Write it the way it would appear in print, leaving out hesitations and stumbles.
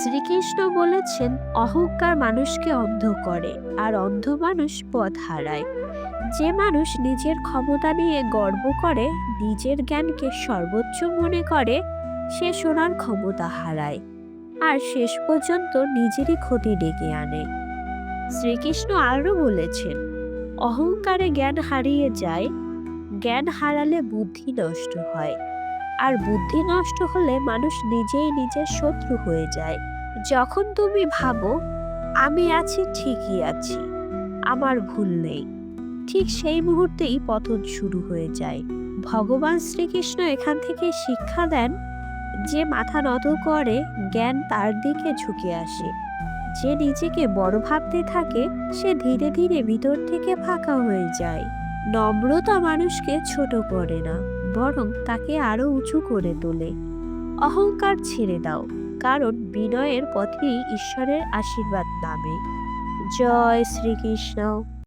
শ্রীকৃষ্ণ বলেছেন, অহংকার মানুষকে অন্ধ করে, আর অন্ধ মানুষ পথ হারায়। যে মানুষ নিজের ক্ষমতা নিয়ে গর্ব করে, নিজের জ্ঞানকে সর্বোচ্চ মনে করে, সে শোনার ক্ষমতা হারায়, আর শেষ পর্যন্ত নিজেরই ক্ষতি ডেকে আনে। শ্রীকৃষ্ণ আরও বলেছেন, অহংকারে জ্ঞান হারিয়ে যায়, জ্ঞান হারালে বুদ্ধি নষ্ট হয়, আর বুদ্ধি নষ্ট হলে মানুষ নিজেই নিজের শত্রু হয়ে যায়। যখন তুমি ভাবো, আমি আছি, ঠিকই আছি, আমার ভুল নেই, ঠিক সেই মুহূর্তেই পতন শুরু হয়ে যায়। ভগবান শ্রীকৃষ্ণ এখান থেকে শিক্ষা দেন, যে মাথা নত করে, জ্ঞান তার দিকে ঝুঁকে আসে। যে নিজেকে বড় ভাবতে থাকে, সে ধীরে ধীরে ভিতর থেকে ফাঁকা হয়ে যায়। নম্রতা মানুষকে ছোট করে না, বরং তাকে আরো উঁচু করে তোলে। অহংকার ছেড়ে দাও, কারণ বিনয়ের পথেই ঈশ্বরের আশীর্বাদ নামে। জয় শ্রীকৃষ্ণ।